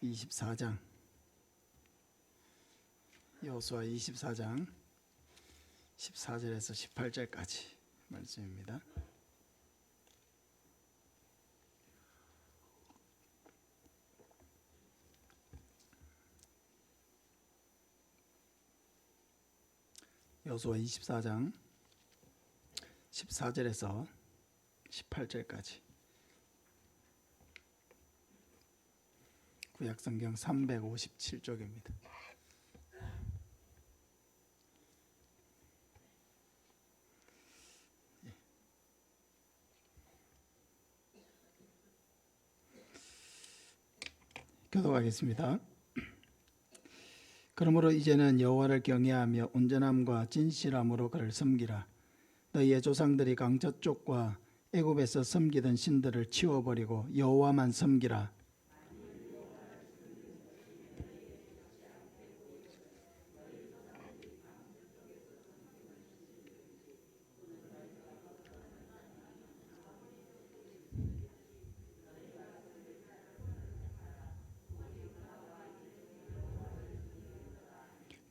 24장 여호수아 24장 14절에서 18절까지 말씀입니다. 여호수아 24장 14절에서 18절까지 구약성경 357쪽입니다. 교독하겠습니다. 그러므로 이제는 여호와를 경외하며 온전함과 진실함으로 그를 섬기라. 너희의 조상들이 강 저쪽과 애굽에서 섬기던 신들을 치워버리고 여호와만 섬기라.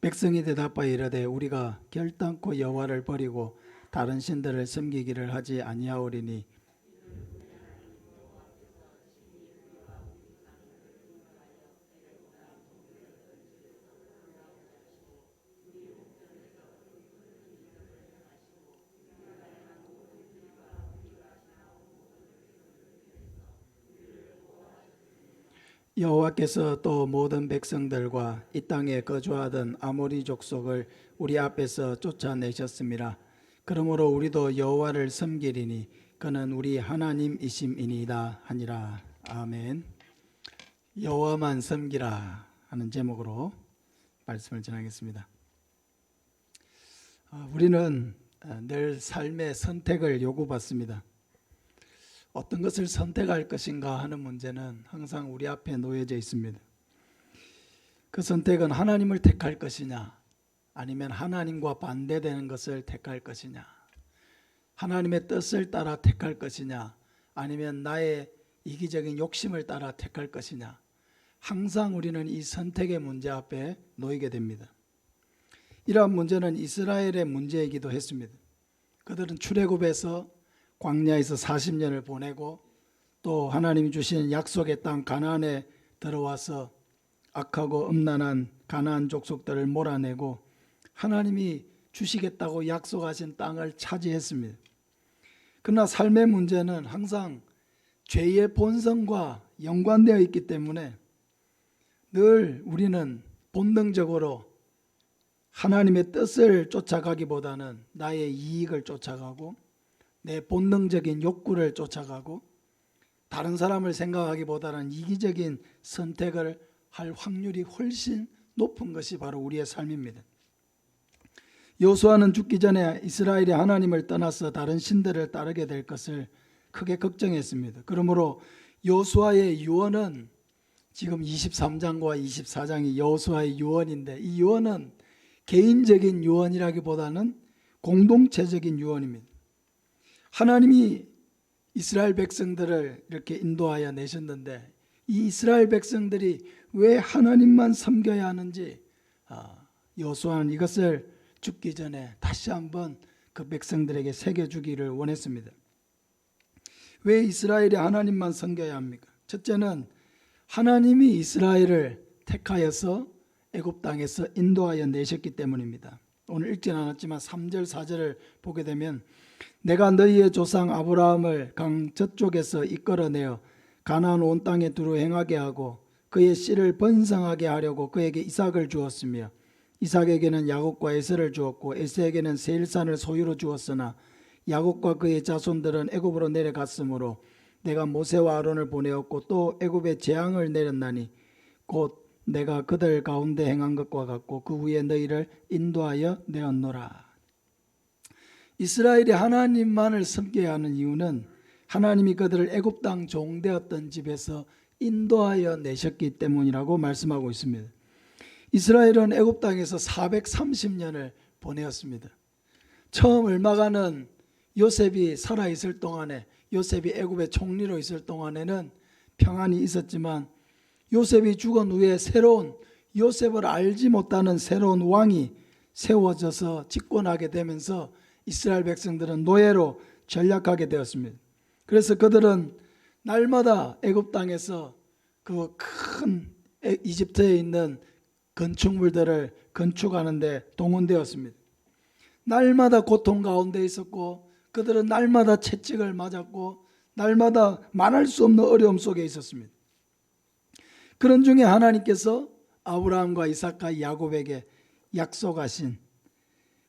백성이 대답하여 이르되 우리가 결단코 여호와를 버리고 다른 신들을 섬기기를 하지 아니하오리니 여호와께서 또 모든 백성들과 이 땅에 거주하던 아모리 족속을 우리 앞에서 쫓아내셨음이라. 그러므로 우리도 여호와를 섬기리니 그는 우리 하나님이심이니이다 하니라. 아멘. 여호와만 섬기라 하는 제목으로 말씀을 전하겠습니다. 우리는 늘 삶의 선택을 요구받습니다. 어떤 것을 선택할 것인가 하는 문제는 항상 우리 앞에 놓여져 있습니다. 그 선택은 하나님을 택할 것이냐 아니면 하나님과 반대되는 것을 택할 것이냐, 하나님의 뜻을 따라 택할 것이냐 아니면 나의 이기적인 욕심을 따라 택할 것이냐, 항상 우리는 이 선택의 문제 앞에 놓이게 됩니다. 이러한 문제는 이스라엘의 문제이기도 했습니다. 그들은 출애굽에서 광야에서 40년을 보내고 또 하나님이 주신 약속의 땅 가나안에 들어와서 악하고 음란한 가나안 족속들을 몰아내고 하나님이 주시겠다고 약속하신 땅을 차지했습니다. 그러나 삶의 문제는 항상 죄의 본성과 연관되어 있기 때문에 늘 우리는 본능적으로 하나님의 뜻을 쫓아가기보다는 나의 이익을 쫓아가고 내 본능적인 욕구를 쫓아가고 다른 사람을 생각하기보다는 이기적인 선택을 할 확률이 훨씬 높은 것이 바로 우리의 삶입니다. 여호수아는 죽기 전에 이스라엘이 하나님을 떠나서 다른 신들을 따르게 될 것을 크게 걱정했습니다. 그러므로 여호수아의 유언은 지금 23장과 24장이 여호수아의 유언인데 이 유언은 개인적인 유언이라기보다는 공동체적인 유언입니다. 하나님이 이스라엘 백성들을 이렇게 인도하여 내셨는데 이 이스라엘 백성들이 왜 하나님만 섬겨야 하는지 여호수아는 이것을 죽기 전에 다시 한번 그 백성들에게 새겨주기를 원했습니다. 왜 이스라엘이 하나님만 섬겨야 합니까? 첫째는 하나님이 이스라엘을 택하여서 애굽 땅에서 인도하여 내셨기 때문입니다. 오늘 읽지는 않았지만 3절 4절을 보게 되면 내가 너희의 조상 아브라함을 강 저쪽에서 이끌어내어 가나안 온 땅에 두루 행하게 하고 그의 씨를 번성하게 하려고 그에게 이삭을 주었으며 이삭에게는 야곱과 에서를 주었고 에서에게는 세일산을 소유로 주었으나 야곱과 그의 자손들은 애굽으로 내려갔으므로 내가 모세와 아론을 보내었고 또 애굽에 재앙을 내렸나니 곧 내가 그들 가운데 행한 것과 같고 그 후에 너희를 인도하여 내었노라. 이스라엘이 하나님만을 섬겨야 하는 이유는 하나님이 그들을 애굽 땅 종되었던 집에서 인도하여 내셨기 때문이라고 말씀하고 있습니다. 이스라엘은 애굽 땅에서 430년을 보내었습니다. 처음 얼마간은 요셉이 살아있을 동안에, 요셉이 애굽의 총리로 있을 동안에는 평안이 있었지만 요셉이 죽은 후에 새로운, 요셉을 알지 못하는 새로운 왕이 세워져서 집권하게 되면서 이스라엘 백성들은 노예로 전락하게 되었습니다. 그래서 그들은 날마다 애굽 땅에서 그 큰 이집트에 있는 건축물들을 건축하는 데 동원되었습니다. 날마다 고통 가운데 있었고, 그들은 날마다 채찍을 맞았고, 날마다 말할 수 없는 어려움 속에 있었습니다. 그런 중에 하나님께서 아브라함과 이삭과 야곱에게 약속하신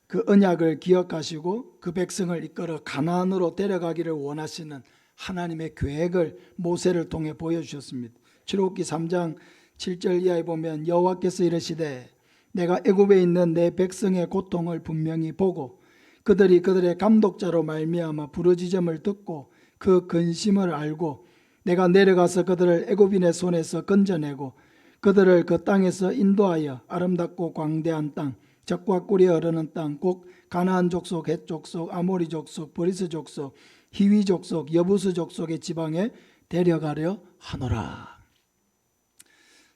그 언약을 기억하시고 그 백성을 이끌어 가나안으로 데려가기를 원하시는 하나님의 계획을 모세를 통해 보여주셨습니다. 출애굽기 3장 7절 이하에 보면 여호와께서 이르시되 내가 애굽에 있는 내 백성의 고통을 분명히 보고 그들이 그들의 감독자로 말미암아 부르짖음을 듣고 그 근심을 알고 내가 내려가서 그들을 애굽인의 손에서 건져내고 그들을 그 땅에서 인도하여 아름답고 광대한 땅, 젖과 꿀이 흐르는 땅, 곧 가나안 족속, 헷 족속, 아모리 족속, 브리스 족속, 히위 족속, 여부스 족속의 지방에 데려가려 하노라.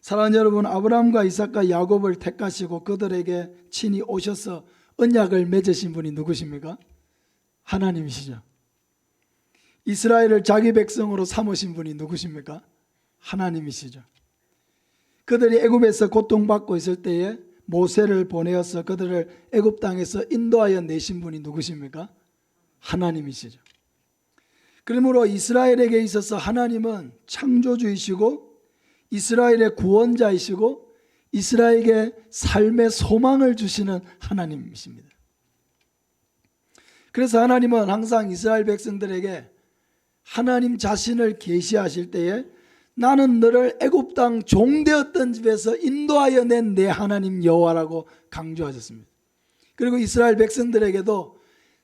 사랑하는 여러분, 아브라함과 이삭과 야곱을 택하시고 그들에게 친히 오셔서 언약을 맺으신 분이 누구십니까? 하나님이시죠. 이스라엘을 자기 백성으로 삼으신 분이 누구십니까? 하나님이시죠. 그들이 애굽에서 고통받고 있을 때에 모세를 보내어서 그들을 애굽 땅에서 인도하여 내신 분이 누구십니까? 하나님이시죠. 그러므로 이스라엘에게 있어서 하나님은 창조주이시고 이스라엘의 구원자이시고 이스라엘에게 삶의 소망을 주시는 하나님이십니다. 그래서 하나님은 항상 이스라엘 백성들에게 하나님 자신을 계시하실 때에 나는 너를 애굽 땅 종되었던 집에서 인도하여 낸 내 하나님 여호와라고 강조하셨습니다. 그리고 이스라엘 백성들에게도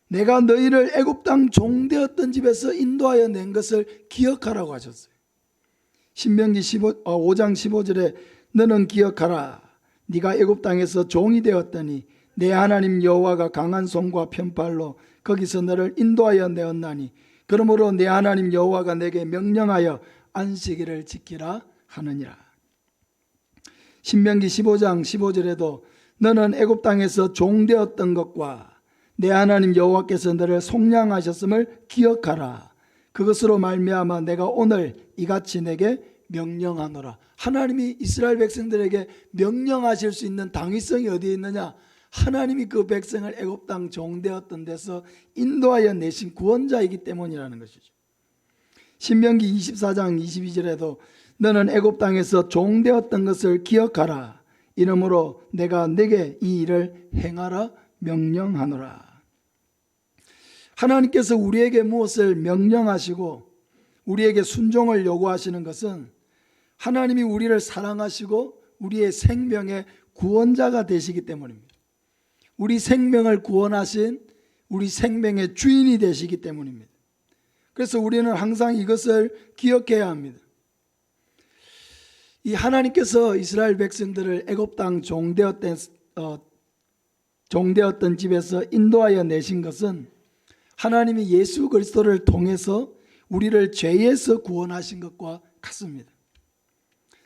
내가 너희를 애굽 땅 종되었던 집에서 인도하여 낸 것을 기억하라고 하셨어요. 신명기 5장 15절에 너는 기억하라. 네가 애굽 땅에서 종이 되었더니 내 하나님 여호와가 강한 손과 편팔로 거기서 너를 인도하여 내었나니 그러므로 내 하나님 여호와가 내게 명령하여 안식일을 지키라 하느니라. 신명기 15장 15절에도 너는 애굽 땅에서 종되었던 것과 내 하나님 여호와께서 너를 속량하셨음을 기억하라. 그것으로 말미암아 내가 오늘 이같이 내게 명령하노라. 하나님이 이스라엘 백성들에게 명령하실 수 있는 당위성이 어디에 있느냐? 하나님이 그 백성을 애굽 땅 종되었던 데서 인도하여 내신 구원자이기 때문이라는 것이죠. 신명기 24장 22절에도 너는 애굽 땅에서 종되었던 것을 기억하라. 이러므로 내가 내게 이 일을 행하라 명령하노라. 하나님께서 우리에게 무엇을 명령하시고 우리에게 순종을 요구하시는 것은 하나님이 우리를 사랑하시고 우리의 생명의 구원자가 되시기 때문입니다. 우리 생명을 구원하신 우리 생명의 주인이 되시기 때문입니다. 그래서 우리는 항상 이것을 기억해야 합니다. 이 하나님께서 이스라엘 백성들을 애굽 땅 종되었던 집에서 인도하여 내신 것은 하나님이 예수 그리스도를 통해서 우리를 죄에서 구원하신 것과 같습니다.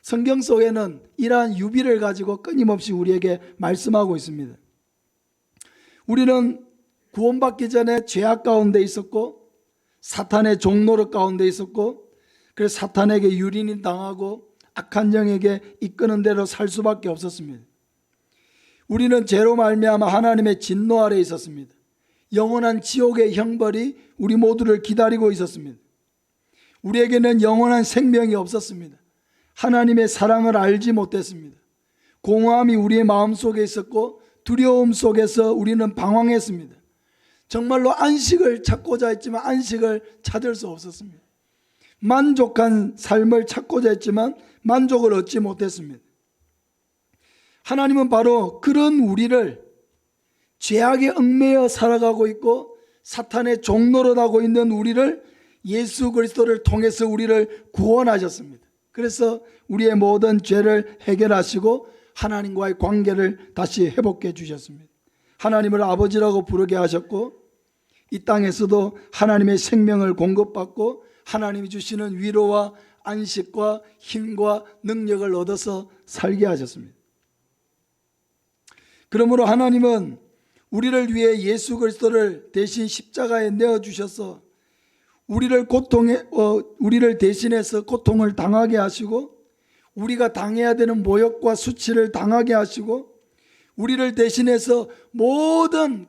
성경 속에는 이러한 유비를 가지고 끊임없이 우리에게 말씀하고 있습니다. 우리는 구원받기 전에 죄악 가운데 있었고 사탄의 종노릇 가운데 있었고 그래서 사탄에게 유린이 당하고 악한 영에게 이끄는 대로 살 수밖에 없었습니다. 우리는 죄로 말미암아 하나님의 진노 아래 있었습니다. 영원한 지옥의 형벌이 우리 모두를 기다리고 있었습니다. 우리에게는 영원한 생명이 없었습니다. 하나님의 사랑을 알지 못했습니다. 공허함이 우리의 마음속에 있었고 두려움 속에서 우리는 방황했습니다. 정말로 안식을 찾고자 했지만 안식을 찾을 수 없었습니다. 만족한 삶을 찾고자 했지만 만족을 얻지 못했습니다. 하나님은 바로 그런 우리를 죄악에 얽매여 살아가고 있고 사탄의 종노릇하고 있는 우리를 예수 그리스도를 통해서 우리를 구원하셨습니다. 그래서 우리의 모든 죄를 해결하시고 하나님과의 관계를 다시 회복해 주셨습니다. 하나님을 아버지라고 부르게 하셨고 이 땅에서도 하나님의 생명을 공급받고 하나님이 주시는 위로와 안식과 힘과 능력을 얻어서 살게 하셨습니다. 그러므로 하나님은 우리를 위해 예수 그리스도를 대신 십자가에 내어주셔서 우리를 대신해서 고통을 당하게 하시고, 우리가 당해야 되는 모욕과 수치를 당하게 하시고, 우리를 대신해서 모든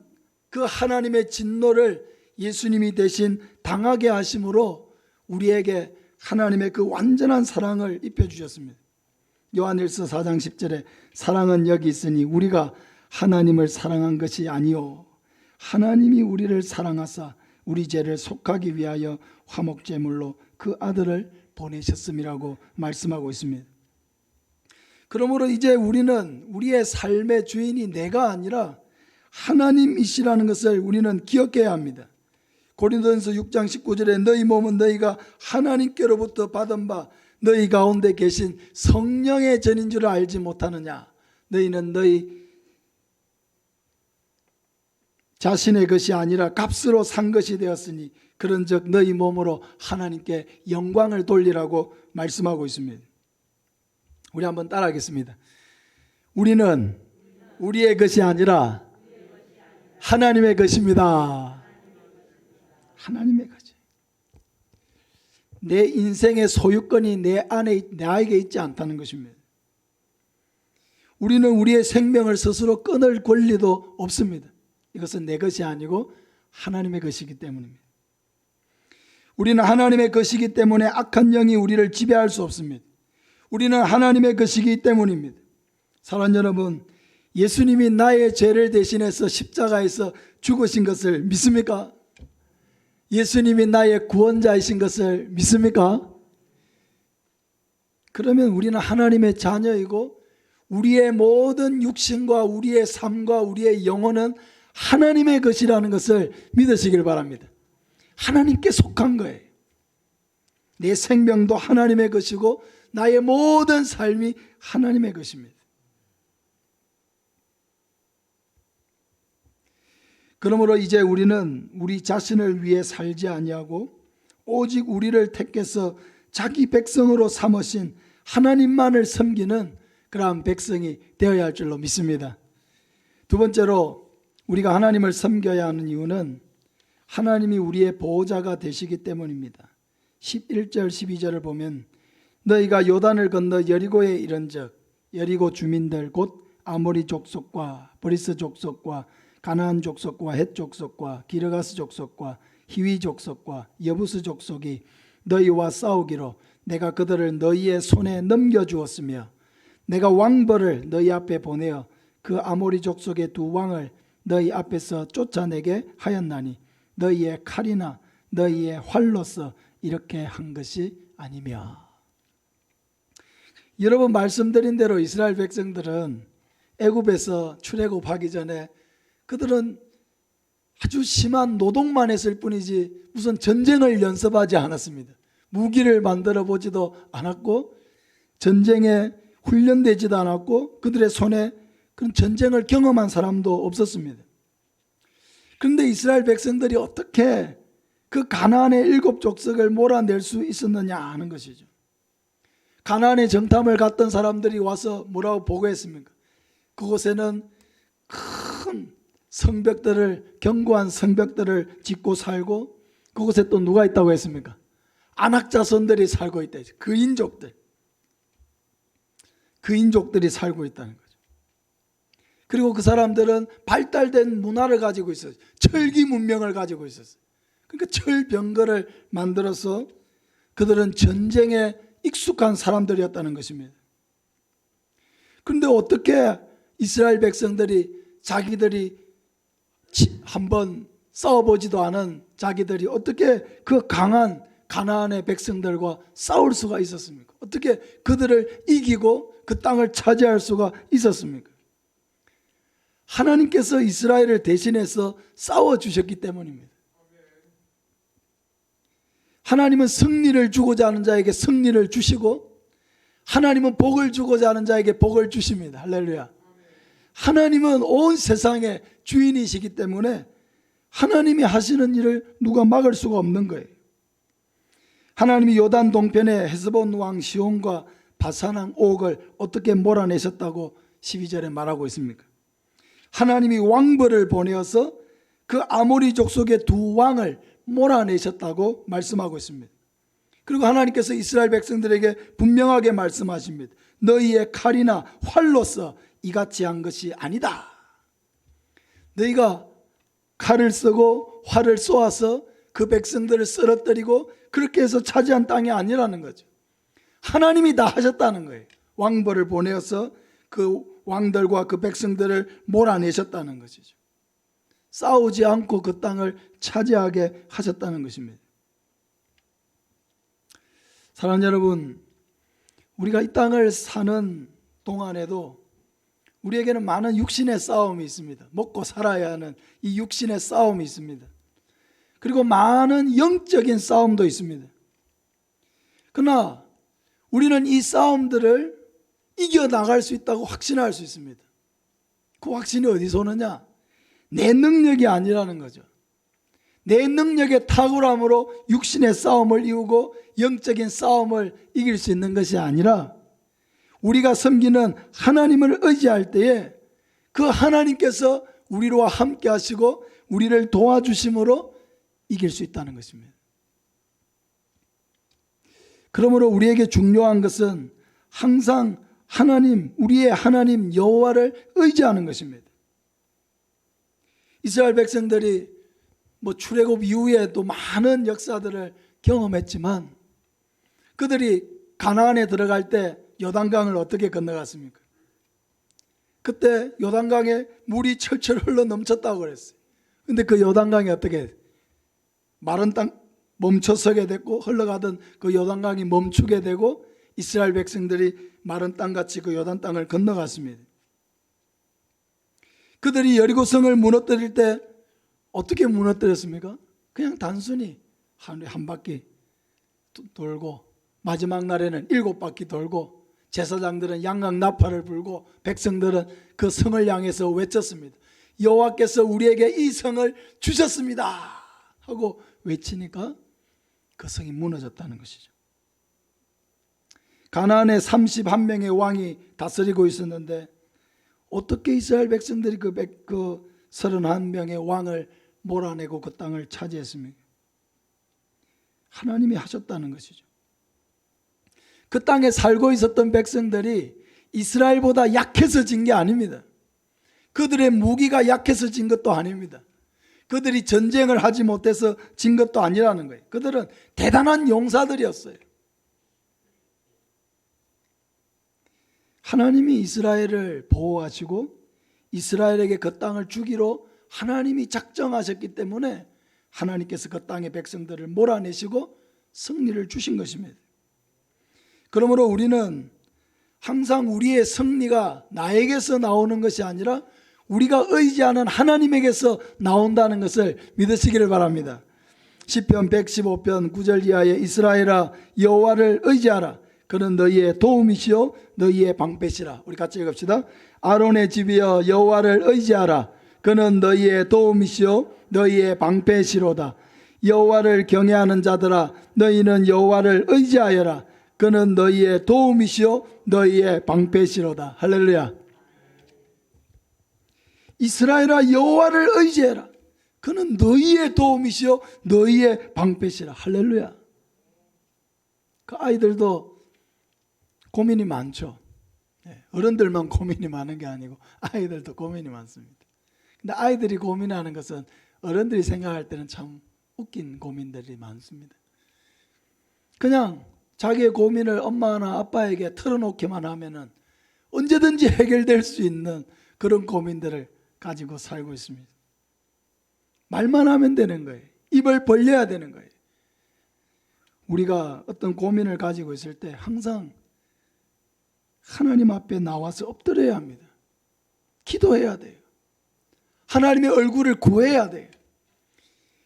그 하나님의 진노를 예수님이 대신 당하게 하심으로 우리에게 하나님의 그 완전한 사랑을 입혀주셨습니다. 요한일서 4장 10절에 사랑은 여기 있으니 우리가 하나님을 사랑한 것이 아니요 하나님이 우리를 사랑하사 우리 죄를 속하기 위하여 화목제물로 그 아들을 보내셨음이라고 말씀하고 있습니다. 그러므로 이제 우리는 우리의 삶의 주인이 내가 아니라 하나님이시라는 것을 우리는 기억해야 합니다. 고린도전서 6장 19절에 너희 몸은 너희가 하나님께로부터 받은 바 너희 가운데 계신 성령의 전인 줄 알지 못하느냐. 너희는 너희 자신의 것이 아니라 값으로 산 것이 되었으니 그런즉 너희 몸으로 하나님께 영광을 돌리라고 말씀하고 있습니다. 우리 한번 따라하겠습니다. 우리는 우리의 것이 아니라 하나님의 것입니다. 하나님의 것이. 내 인생의 소유권이 나에게 있지 않다는 것입니다. 우리는 우리의 생명을 스스로 끊을 권리도 없습니다. 이것은 내 것이 아니고 하나님의 것이기 때문입니다. 우리는 하나님의 것이기 때문에 악한 영이 우리를 지배할 수 없습니다. 우리는 하나님의 것이기 때문입니다. 사랑하는 여러분, 예수님이 나의 죄를 대신해서 십자가에서 죽으신 것을 믿습니까? 예수님이 나의 구원자이신 것을 믿습니까? 그러면 우리는 하나님의 자녀이고 우리의 모든 육신과 우리의 삶과 우리의 영혼은 하나님의 것이라는 것을 믿으시길 바랍니다. 하나님께 속한 거예요. 내 생명도 하나님의 것이고 나의 모든 삶이 하나님의 것입니다. 그러므로 이제 우리는 우리 자신을 위해 살지 아니하고 오직 우리를 택해서 자기 백성으로 삼으신 하나님만을 섬기는 그러한 백성이 되어야 할 줄로 믿습니다. 두 번째로 우리가 하나님을 섬겨야 하는 이유는 하나님이 우리의 보호자가 되시기 때문입니다. 11절 12절을 보면 너희가 요단을 건너 여리고에 이른즉 여리고 주민들 곧 아모리 족속과 브리스 족속과 가나안 족속과 헷 족속과 기르가스 족속과 히위 족속과 여부스 족속이 너희와 싸우기로 내가 그들을 너희의 손에 넘겨주었으며 내가 왕벌을 너희 앞에 보내어 그 아모리 족속의 두 왕을 너희 앞에서 쫓아내게 하였나니 너희의 칼이나 너희의 활로서 이렇게 한 것이 아니며. 여러분 말씀드린 대로 이스라엘 백성들은 애굽에서 출애굽하기 전에 그들은 아주 심한 노동만 했을 뿐이지 무슨 전쟁을 연습하지 않았습니다. 무기를 만들어 보지도 않았고 전쟁에 훈련되지도 않았고 그들의 손에 그런 전쟁을 경험한 사람도 없었습니다. 그런데 이스라엘 백성들이 어떻게 그 가나안의 7 족속을 몰아낼 수 있었느냐 하는 것이죠. 가나안의 정탐을 갔던 사람들이 와서 뭐라고 보고했습니까? 그곳에는 큰 성벽들을, 견고한 성벽들을 짓고 살고 그곳에 또 누가 있다고 했습니까? 안악자손들이 살고 있다. 그인족들이 살고 있다는 거죠. 그리고 그 사람들은 발달된 문화를 가지고 있었어요. 철기 문명을 가지고 있었어요. 그러니까 철병거를 만들어서 그들은 전쟁에 익숙한 사람들이었다는 것입니다. 그런데 어떻게 이스라엘 백성들이 자기들이 한번 싸워보지도 않은 자기들이 어떻게 그 강한 가나안의 백성들과 싸울 수가 있었습니까? 어떻게 그들을 이기고 그 땅을 차지할 수가 있었습니까? 하나님께서 이스라엘을 대신해서 싸워주셨기 때문입니다. 하나님은 승리를 주고자 하는 자에게 승리를 주시고 하나님은 복을 주고자 하는 자에게 복을 주십니다. 할렐루야. 하나님은 온 세상의 주인이시기 때문에 하나님이 하시는 일을 누가 막을 수가 없는 거예요. 하나님이 요단 동편의 헤스본 왕 시온과 바산 왕 옥을 어떻게 몰아내셨다고 12절에 말하고 있습니까? 하나님이 왕벌을 보내어서 그 아모리 족속의 두 왕을 몰아내셨다고 말씀하고 있습니다. 그리고 하나님께서 이스라엘 백성들에게 분명하게 말씀하십니다. 너희의 칼이나 활로서 이같이 한 것이 아니다. 너희가 칼을 쓰고 활을 쏘아서 그 백성들을 쓰러뜨리고 그렇게 해서 차지한 땅이 아니라는 거죠. 하나님이 다 하셨다는 거예요. 왕벌을 보내어서 그 왕들과 그 백성들을 몰아내셨다는 것이죠. 싸우지 않고 그 땅을 차지하게 하셨다는 것입니다. 사랑하는 여러분, 우리가 이 땅을 사는 동안에도 우리에게는 많은 육신의 싸움이 있습니다. 먹고 살아야 하는 이 육신의 싸움이 있습니다. 그리고 많은 영적인 싸움도 있습니다. 그러나 우리는 이 싸움들을 이겨나갈 수 있다고 확신할 수 있습니다. 그 확신이 어디서 오느냐? 내 능력이 아니라는 거죠. 내 능력의 탁월함으로 육신의 싸움을 이루고 영적인 싸움을 이길 수 있는 것이 아니라 우리가 섬기는 하나님을 의지할 때에 그 하나님께서 우리와 함께 하시고 우리를 도와주심으로 이길 수 있다는 것입니다. 그러므로 우리에게 중요한 것은 항상 하나님, 우리의 하나님 여호와를 의지하는 것입니다. 이스라엘 백성들이 출애굽 이후에도 많은 역사들을 경험했지만 그들이 가나안에 들어갈 때 요단강을 어떻게 건너갔습니까? 그때 요단강에 물이 철철 흘러 넘쳤다고 그랬어요. 근데 그 요단강이 어떻게 마른 땅 멈춰서게 됐고 흘러가던 그 요단강이 멈추게 되고 이스라엘 백성들이 마른 땅같이 그 요단 땅을 건너갔습니다. 그들이 여리고성을 무너뜨릴 때 어떻게 무너뜨렸습니까? 그냥 단순히 한 바퀴 돌고 마지막 날에는 7바퀴 돌고 제사장들은 양각 나팔을 불고 백성들은 그 성을 향해서 외쳤습니다. 여호와께서 우리에게 이 성을 주셨습니다 하고 외치니까 그 성이 무너졌다는 것이죠. 가나안에 31명의 왕이 다스리고 있었는데 어떻게 이스라엘 백성들이 그 31명의 왕을 몰아내고 그 땅을 차지했습니까? 하나님이 하셨다는 것이죠. 그 땅에 살고 있었던 백성들이 이스라엘보다 약해서 진 게 아닙니다. 그들의 무기가 약해서 진 것도 아닙니다. 그들이 전쟁을 하지 못해서 진 것도 아니라는 거예요. 그들은 대단한 용사들이었어요. 하나님이 이스라엘을 보호하시고 이스라엘에게 그 땅을 주기로 하나님이 작정하셨기 때문에 하나님께서 그 땅의 백성들을 몰아내시고 승리를 주신 것입니다. 그러므로 우리는 항상 우리의 승리가 나에게서 나오는 것이 아니라 우리가 의지하는 하나님에게서 나온다는 것을 믿으시기를 바랍니다. 시편 115편 9절 이하에 이스라엘아 여호와를 의지하라. 그는 너희의 도움이시요 너희의 방패시라. 우리 같이 읽읍시다. 아론의 집이여 여호와를 의지하라. 그는 너희의 도움이시요 너희의 방패시로다. 여호와를 경외하는 자들아 너희는 여호와를 의지하여라. 그는 너희의 도움이시요 너희의 방패시로다. 할렐루야. 이스라엘아 여호와를 의지해라. 그는 너희의 도움이시요 너희의 방패시라. 할렐루야. 그 아이들도 고민이 많죠. 어른들만 고민이 많은 게 아니고 아이들도 고민이 많습니다. 근데 아이들이 고민하는 것은 어른들이 생각할 때는 참 웃긴 고민들이 많습니다. 그냥 자기의 고민을 엄마나 아빠에게 털어놓기만 하면은 언제든지 해결될 수 있는 그런 고민들을 가지고 살고 있습니다. 말만 하면 되는 거예요. 입을 벌려야 되는 거예요. 우리가 어떤 고민을 가지고 있을 때 항상 하나님 앞에 나와서 엎드려야 합니다. 기도해야 돼요. 하나님의 얼굴을 구해야 돼요.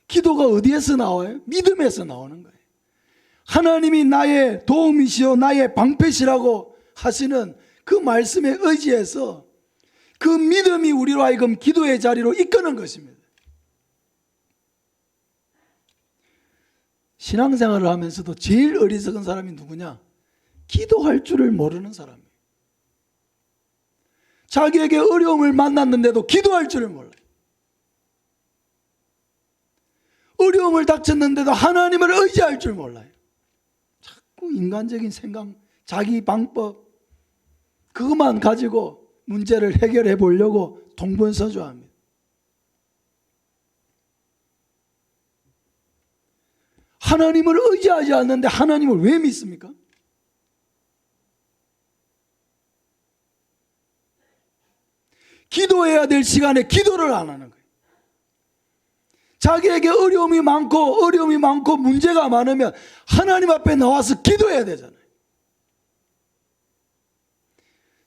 기도가 어디에서 나와요? 믿음에서 나오는 거예요. 하나님이 나의 도움이시요 나의 방패시라고 하시는 그 말씀에 의지해서 그 믿음이 우리로 하여금 기도의 자리로 이끄는 것입니다. 신앙생활을 하면서도 제일 어리석은 사람이 누구냐? 기도할 줄을 모르는 사람이에요. 자기에게 어려움을 만났는데도 기도할 줄을 몰라요. 어려움을 닥쳤는데도 하나님을 의지할 줄 몰라요. 자꾸 인간적인 생각, 자기 방법, 그것만 가지고 문제를 해결해 보려고 동분서주합니다. 하나님을 의지하지 않는데 하나님을 왜 믿습니까? 기도해야 될 시간에 기도를 안 하는 거예요. 자기에게 어려움이 많고 문제가 많으면 하나님 앞에 나와서 기도해야 되잖아요.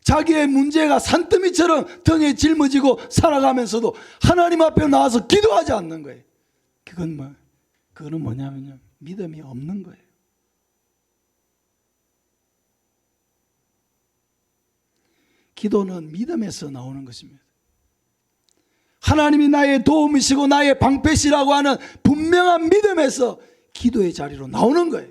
자기의 문제가 산더미처럼 등에 짊어지고 살아가면서도 하나님 앞에 나와서 기도하지 않는 거예요. 그거는 뭐냐면요, 믿음이 없는 거예요. 기도는 믿음에서 나오는 것입니다. 하나님이 나의 도움이시고 나의 방패시라고 하는 분명한 믿음에서 기도의 자리로 나오는 거예요.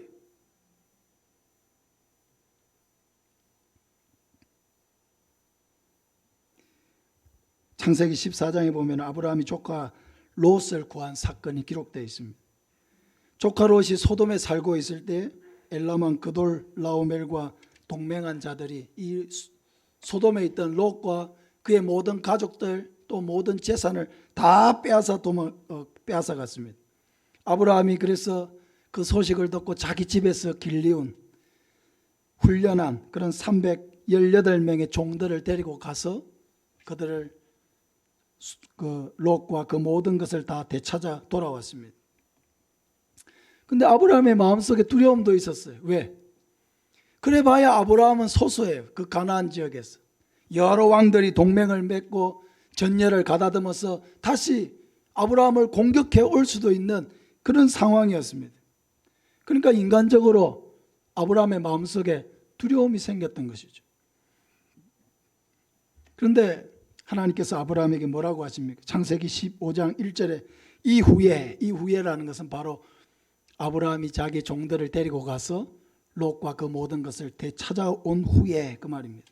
창세기 14장에 보면 아브라함이 조카 롯을 구한 사건이 기록되어 있습니다. 조카 롯이 소돔에 살고 있을 때 엘람 그돌 라오멜과 동맹한 자들이 이 소돔에 있던 롯과 그의 모든 가족들 또 모든 재산을 다 빼앗아 갔습니다. 아브라함이 그래서 그 소식을 듣고 자기 집에서 길리운 훈련한 그런 318명의 종들을 데리고 가서 그들을 그 롯과 그 모든 것을 다 되찾아 돌아왔습니다. 근데 아브라함의 마음속에 두려움도 있었어요. 왜? 그래 봐야 아브라함은 소수예요. 그 가나안 지역에서 여러 왕들이 동맹을 맺고 전열을 가다듬어서 다시 아브라함을 공격해 올 수도 있는 그런 상황이었습니다. 그러니까 인간적으로 아브라함의 마음속에 두려움이 생겼던 것이죠. 그런데 하나님께서 아브라함에게 뭐라고 하십니까? 창세기 15장 1절에 이후에라는 것은 바로 아브라함이 자기 종들을 데리고 가서 롯과 그 모든 것을 되찾아온 후에 그 말입니다.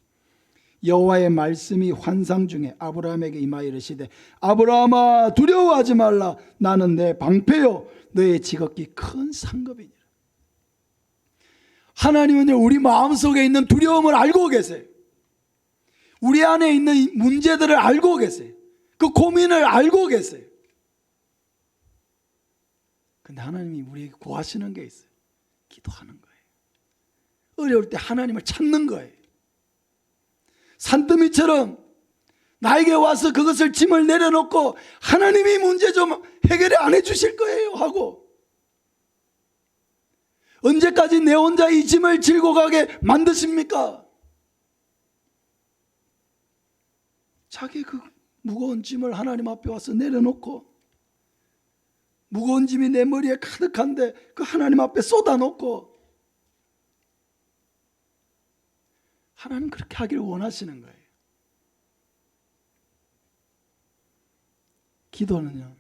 여호와의 말씀이 환상 중에 아브라함에게 임하여 이르시되 아브라함아 두려워하지 말라. 나는 내 방패요 너의 지극히 큰 상급이니라. 하나님은 우리 마음속에 있는 두려움을 알고 계세요. 우리 안에 있는 문제들을 알고 계세요. 그 고민을 알고 계세요. 근데 하나님이 우리에게 구하시는 게 있어요. 기도하는 거예요. 어려울 때 하나님을 찾는 거예요. 산더미처럼 나에게 와서 그것을 짐을 내려놓고 하나님이 문제 좀 해결 안 해주실 거예요 하고, 언제까지 내 혼자 이 짐을 질고 가게 만드십니까? 자기 그 무거운 짐을 하나님 앞에 와서 내려놓고, 무거운 짐이 내 머리에 가득한데 그 하나님 앞에 쏟아놓고, 하나님 그렇게 하기를 원하시는 거예요. 기도는요,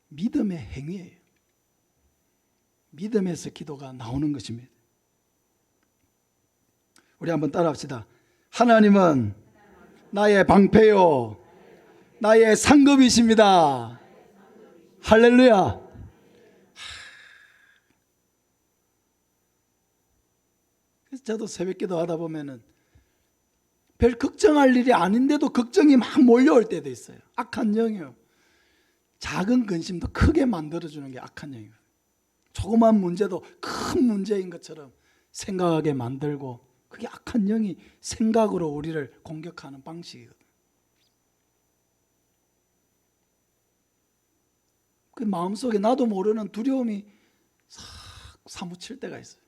믿음의 행위예요. 믿음에서 기도가 나오는 것입니다. 우리 한번 따라합시다. 하나님은 나의 방패요 나의 상급이십니다. 할렐루야. 그래서 저도 새벽기도 하다 보면은 별 걱정할 일이 아닌데도 걱정이 막 몰려올 때도 있어요. 악한 영이요. 작은 근심도 크게 만들어주는 게 악한 영이에요. 조그만 문제도 큰 문제인 것처럼 생각하게 만들고, 그게 악한 영이 생각으로 우리를 공격하는 방식이거든요. 그 마음속에 나도 모르는 두려움이 사무칠 때가 있어요.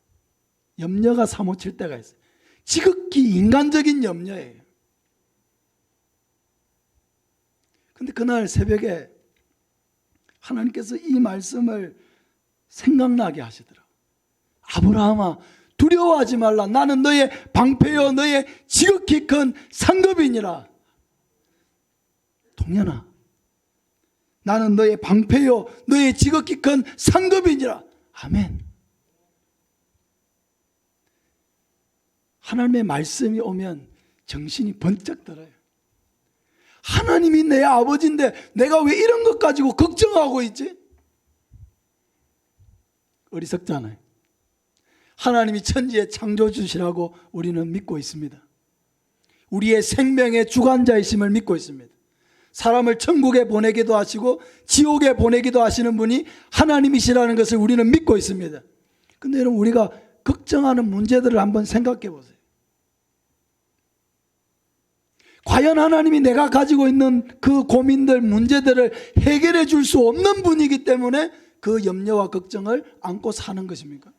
염려가 사무칠 때가 있어요. 지극히 인간적인 염려예요. 근데 그날 새벽에 하나님께서 이 말씀을 생각나게 하시더라고요. 아브라함아 두려워하지 말라. 나는 너의 방패요 너의 지극히 큰 상급이니라. 동현아 나는 너의 방패요 너의 지극히 큰 상급이니라. 아멘. 하나님의 말씀이 오면 정신이 번쩍 들어요. 하나님이 내 아버지인데 내가 왜 이런 것 가지고 걱정하고 있지? 어리석잖아요. 하나님이 천지의 창조주시라고 우리는 믿고 있습니다. 우리의 생명의 주관자이심을 믿고 있습니다. 사람을 천국에 보내기도 하시고 지옥에 보내기도 하시는 분이 하나님이시라는 것을 우리는 믿고 있습니다. 근데 여러분, 우리가 걱정하는 문제들을 한번 생각해 보세요. 과연 하나님이 내가 가지고 있는 그 고민들, 문제들을 해결해 줄 수 없는 분이기 때문에 그 염려와 걱정을 안고 사는 것입니까?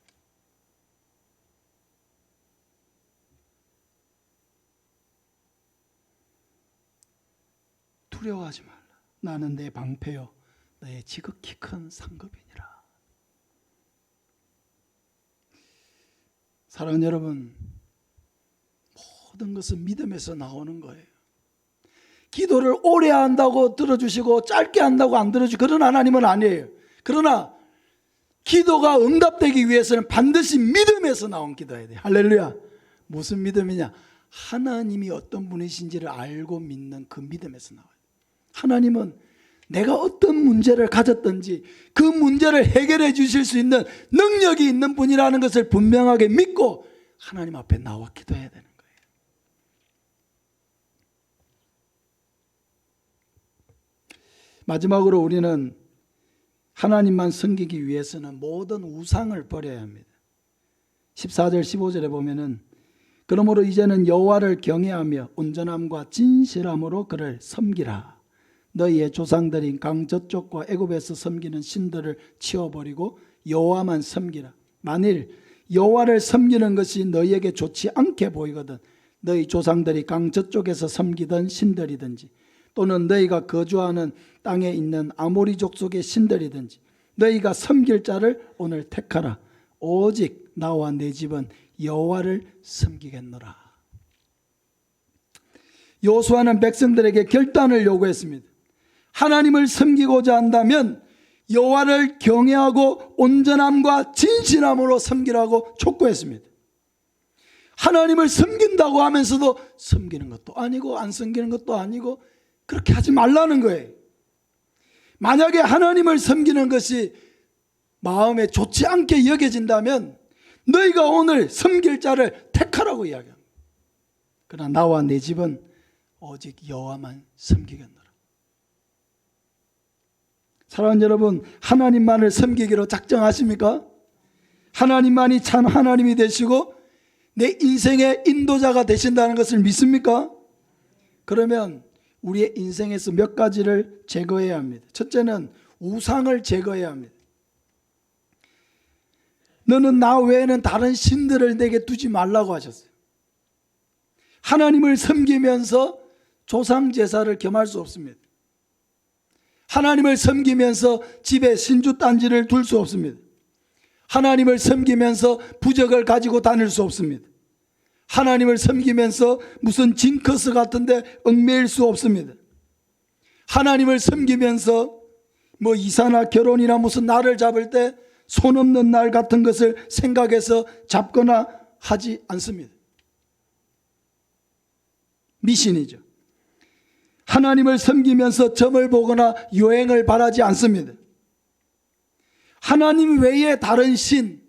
두려워하지 말라. 나는 내 방패요 너의 지극히 큰 상급이니라. 사랑하는 여러분, 모든 것은 믿음에서 나오는 거예요. 기도를 오래 한다고 들어주시고 짧게 한다고 안 들어주시고 그런 하나님은 아니에요. 그러나 기도가 응답되기 위해서는 반드시 믿음에서 나온 기도해야 돼요. 할렐루야. 무슨 믿음이냐? 하나님이 어떤 분이신지를 알고 믿는 그 믿음에서 나와요. 하나님은 내가 어떤 문제를 가졌든지 그 문제를 해결해 주실 수 있는 능력이 있는 분이라는 것을 분명하게 믿고 하나님 앞에 나와 기도해야 되는 거예요. 마지막으로 우리는 하나님만 섬기기 위해서는 모든 우상을 버려야 합니다. 14절 15절에 보면은 그러므로 이제는 여호와를 경외하며 온전함과 진실함으로 그를 섬기라. 너희의 조상들인 강 저쪽과 애굽에서 섬기는 신들을 치워버리고 여호와만 섬기라. 만일 여호와를 섬기는 것이 너희에게 좋지 않게 보이거든 너희 조상들이 강 저쪽에서 섬기던 신들이든지 또는 너희가 거주하는 땅에 있는 아모리 족속의 신들이든지 너희가 섬길 자를 오늘 택하라. 오직 나와 내 집은 여호와를 섬기겠노라. 여호수아는 백성들에게 결단을 요구했습니다. 하나님을 섬기고자 한다면 여호와를 경외하고 온전함과 진실함으로 섬기라고 촉구했습니다. 하나님을 섬긴다고 하면서도 섬기는 것도 아니고 안 섬기는 것도 아니고 그렇게 하지 말라는 거예요. 만약에 하나님을 섬기는 것이 마음에 좋지 않게 여겨진다면 너희가 오늘 섬길 자를 택하라고 이야기합니다. 그러나 나와 내 집은 오직 여호와만 섬기겠노라. 사랑하는 여러분, 하나님만을 섬기기로 작정하십니까? 하나님만이 참 하나님이 되시고 내 인생의 인도자가 되신다는 것을 믿습니까? 그러면 우리의 인생에서 몇 가지를 제거해야 합니다. 첫째는 우상을 제거해야 합니다. 너는 나 외에는 다른 신들을 내게 두지 말라고 하셨어요. 하나님을 섬기면서 조상 제사를 겸할 수 없습니다. 하나님을 섬기면서 집에 신주단지를 둘 수 없습니다. 하나님을 섬기면서 부적을 가지고 다닐 수 없습니다. 하나님을 섬기면서 무슨 징크스 같은데 얽매일 수 없습니다. 하나님을 섬기면서 뭐 이사나 결혼이나 무슨 날을 잡을 때 손 없는 날 같은 것을 생각해서 잡거나 하지 않습니다. 미신이죠. 하나님을 섬기면서 점을 보거나 요행을 바라지 않습니다. 하나님 외에 다른 신,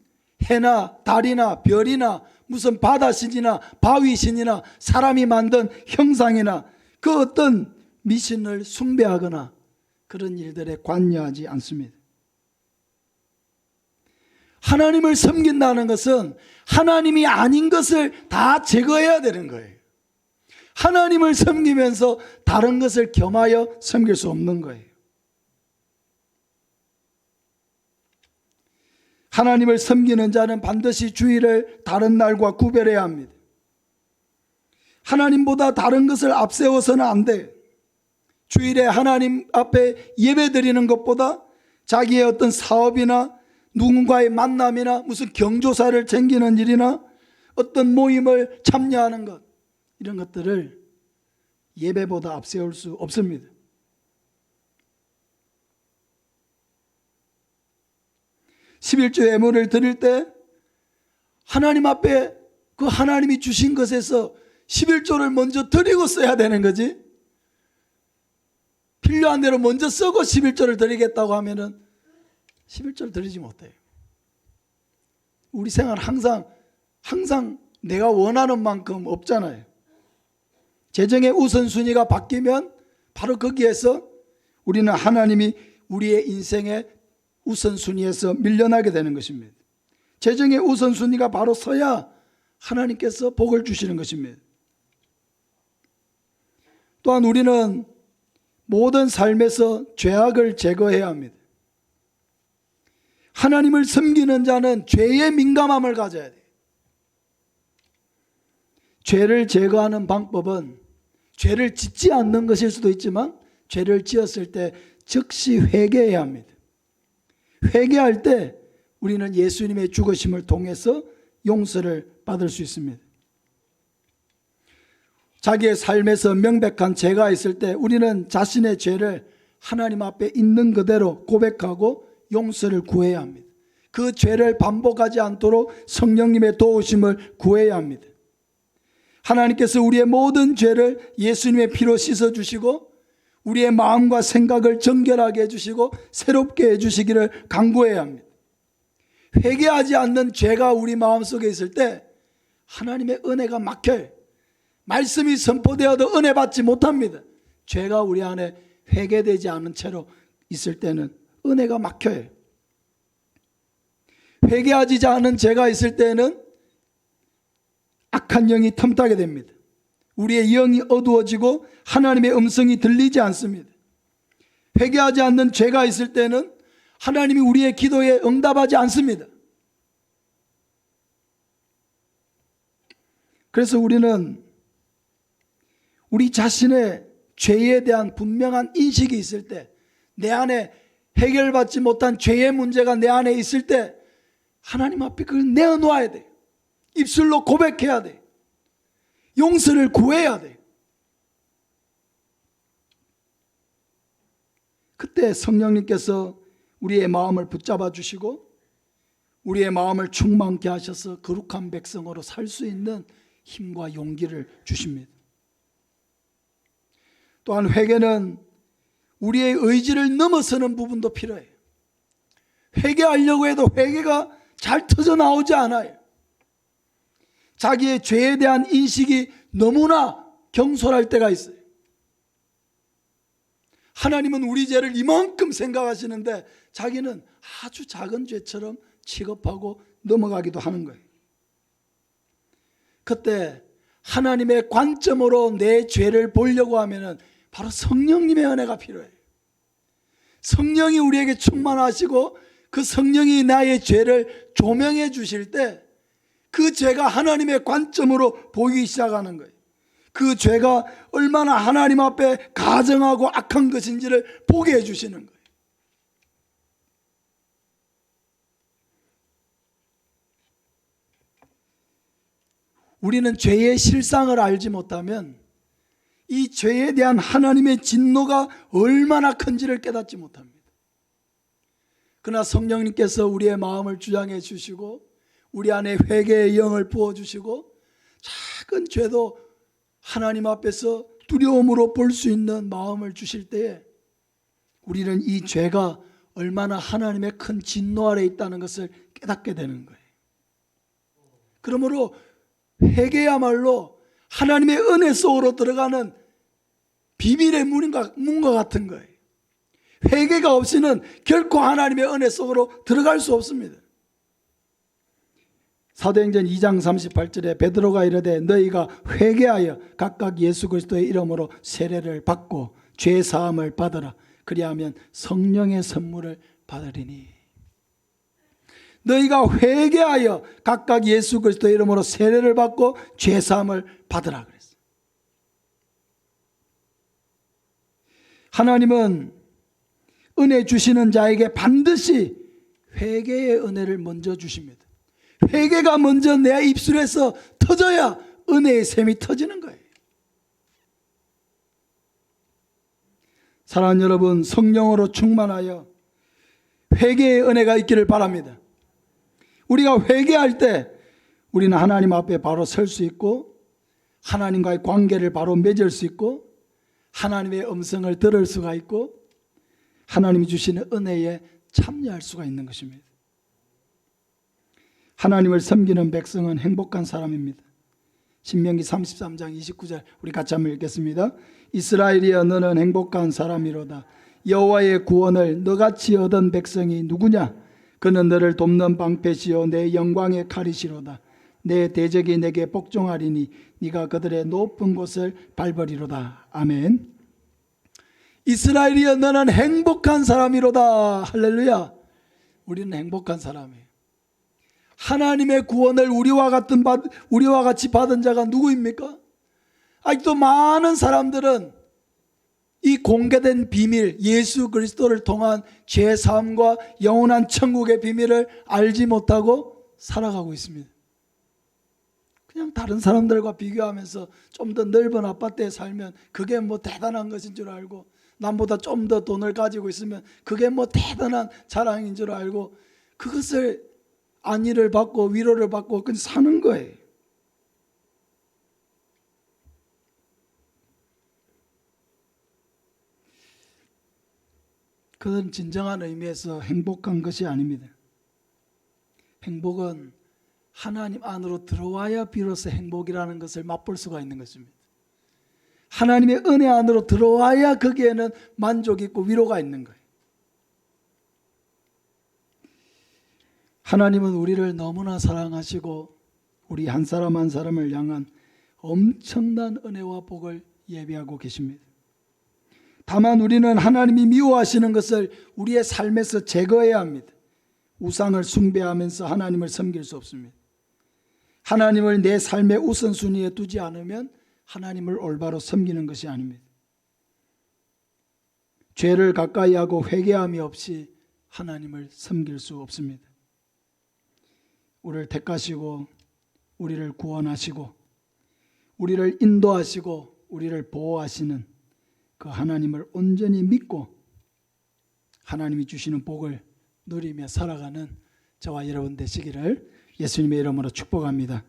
해나 달이나 별이나 무슨 바다신이나 바위신이나 사람이 만든 형상이나 그 어떤 미신을 숭배하거나 그런 일들에 관여하지 않습니다. 하나님을 섬긴다는 것은 하나님이 아닌 것을 다 제거해야 되는 거예요. 하나님을 섬기면서 다른 것을 겸하여 섬길 수 없는 거예요. 하나님을 섬기는 자는 반드시 주일을 다른 날과 구별해야 합니다. 하나님보다 다른 것을 앞세워서는 안 돼요. 주일에 하나님 앞에 예배드리는 것보다 자기의 어떤 사업이나 누군가의 만남이나 무슨 경조사를 챙기는 일이나 어떤 모임을 참여하는 것, 이런 것들을 예배보다 앞세울 수 없습니다. 11조 예물을 드릴 때 하나님 앞에 그 하나님이 주신 것에서 11조를 먼저 드리고 써야 되는 거지. 필요한 대로 먼저 쓰고 11조를 드리겠다고 하면은 11조를 드리지 못해요. 우리 생활 항상 내가 원하는 만큼 없잖아요. 재정의 우선순위가 바뀌면 바로 거기에서 우리는 하나님이 우리의 인생의 우선순위에서 밀려나게 되는 것입니다. 재정의 우선순위가 바로 서야 하나님께서 복을 주시는 것입니다. 또한 우리는 모든 삶에서 죄악을 제거해야 합니다. 하나님을 섬기는 자는 죄에 민감함을 가져야 돼요. 죄를 제거하는 방법은 죄를 짓지 않는 것일 수도 있지만 죄를 지었을 때 즉시 회개해야 합니다. 회개할 때 우리는 예수님의 죽으심을 통해서 용서를 받을 수 있습니다. 자기의 삶에서 명백한 죄가 있을 때 우리는 자신의 죄를 하나님 앞에 있는 그대로 고백하고 용서를 구해야 합니다. 그 죄를 반복하지 않도록 성령님의 도우심을 구해야 합니다. 하나님께서 우리의 모든 죄를 예수님의 피로 씻어주시고 우리의 마음과 생각을 정결하게 해주시고 새롭게 해주시기를 간구해야 합니다. 회개하지 않는 죄가 우리 마음속에 있을 때 하나님의 은혜가 막혀요. 말씀이 선포되어도 은혜 받지 못합니다. 죄가 우리 안에 회개되지 않은 채로 있을 때는 은혜가 막혀요. 회개하지 않은 죄가 있을 때는 악한 영이 틈타게 됩니다. 우리의 영이 어두워지고 하나님의 음성이 들리지 않습니다. 회개하지 않는 죄가 있을 때는 하나님이 우리의 기도에 응답하지 않습니다. 그래서 우리는 우리 자신의 죄에 대한 분명한 인식이 있을 때, 내 안에 해결받지 못한 죄의 문제가 내 안에 있을 때 하나님 앞에 그걸 내어놓아야 돼요. 입술로 고백해야 돼요. 용서를 구해야 돼요. 그때 성령님께서 우리의 마음을 붙잡아 주시고 우리의 마음을 충만케 하셔서 거룩한 백성으로 살 수 있는 힘과 용기를 주십니다. 또한 회개는 우리의 의지를 넘어서는 부분도 필요해요. 회개하려고 해도 회개가 잘 터져 나오지 않아요. 자기의 죄에 대한 인식이 너무나 경솔할 때가 있어요. 하나님은 우리 죄를 이만큼 생각하시는데 자기는 아주 작은 죄처럼 취급하고 넘어가기도 하는 거예요. 그때 하나님의 관점으로 내 죄를 보려고 하면은 바로 성령님의 은혜가 필요해요. 성령이 우리에게 충만하시고 그 성령이 나의 죄를 조명해 주실 때 그 죄가 하나님의 관점으로 보이기 시작하는 거예요. 그 죄가 얼마나 하나님 앞에 가증하고 악한 것인지를 보게 해주시는 거예요. 우리는 죄의 실상을 알지 못하면 이 죄에 대한 하나님의 진노가 얼마나 큰지를 깨닫지 못합니다. 그러나 성령님께서 우리의 마음을 주장해 주시고 우리 안에 회개의 영을 부어주시고 작은 죄도 하나님 앞에서 두려움으로 볼 수 있는 마음을 주실 때에 우리는 이 죄가 얼마나 하나님의 큰 진노 아래 있다는 것을 깨닫게 되는 거예요. 그러므로 회개야말로 하나님의 은혜 속으로 들어가는 비밀의 문과 같은 거예요. 회개가 없이는 결코 하나님의 은혜 속으로 들어갈 수 없습니다. 사도행전 2장 38절에 베드로가 이르되 너희가 회개하여 각각 예수 그리스도의 이름으로 세례를 받고 죄 사함을 받으라. 그리하면 성령의 선물을 받으리니. 너희가 회개하여 각각 예수 그리스도의 이름으로 세례를 받고 죄 사함을 받으라 그랬어요. 하나님은 은혜 주시는 자에게 반드시 회개의 은혜를 먼저 주십니다. 회개가 먼저 내 입술에서 터져야 은혜의 샘이 터지는 거예요. 사랑하는 여러분, 성령으로 충만하여 회개의 은혜가 있기를 바랍니다. 우리가 회개할 때 우리는 하나님 앞에 바로 설 수 있고 하나님과의 관계를 바로 맺을 수 있고 하나님의 음성을 들을 수가 있고 하나님이 주시는 은혜에 참여할 수가 있는 것입니다. 하나님을 섬기는 백성은 행복한 사람입니다. 신명기 33장 29절 우리 같이 한번 읽겠습니다. 이스라엘이여 너는 행복한 사람이로다. 여호와의 구원을 너같이 얻은 백성이 누구냐? 그는 너를 돕는 방패시요 내 영광의 칼이시로다. 내 대적이 내게 복종하리니 네가 그들의 높은 곳을 밟으리로다. 아멘. 이스라엘이여 너는 행복한 사람이로다. 할렐루야. 우리는 행복한 사람이에요. 하나님의 구원을 우리와 같이 받은 자가 누구입니까? 아직도 많은 사람들은 이 공개된 비밀, 예수 그리스도를 통한 죄사함과 영원한 천국의 비밀을 알지 못하고 살아가고 있습니다. 그냥 다른 사람들과 비교하면서 좀 더 넓은 아파트에 살면 그게 뭐 대단한 것인 줄 알고, 남보다 좀 더 돈을 가지고 있으면 그게 뭐 대단한 자랑인 줄 알고, 그것을 안위를 받고 위로를 받고 그냥 사는 거예요. 그건 진정한 의미에서 행복한 것이 아닙니다. 행복은 하나님 안으로 들어와야 비로소 행복이라는 것을 맛볼 수가 있는 것입니다. 하나님의 은혜 안으로 들어와야 거기에는 만족이 있고 위로가 있는 거예요. 하나님은 우리를 너무나 사랑하시고 우리 한 사람 한 사람을 향한 엄청난 은혜와 복을 예비하고 계십니다. 다만 우리는 하나님이 미워하시는 것을 우리의 삶에서 제거해야 합니다. 우상을 숭배하면서 하나님을 섬길 수 없습니다. 하나님을 내 삶의 우선순위에 두지 않으면 하나님을 올바로 섬기는 것이 아닙니다. 죄를 가까이 하고 회개함이 없이 하나님을 섬길 수 없습니다. 우리를 택하시고 우리를 구원하시고 우리를 인도하시고 우리를 보호하시는 그 하나님을 온전히 믿고 하나님이 주시는 복을 누리며 살아가는 저와 여러분 되시기를 예수님의 이름으로 축복합니다.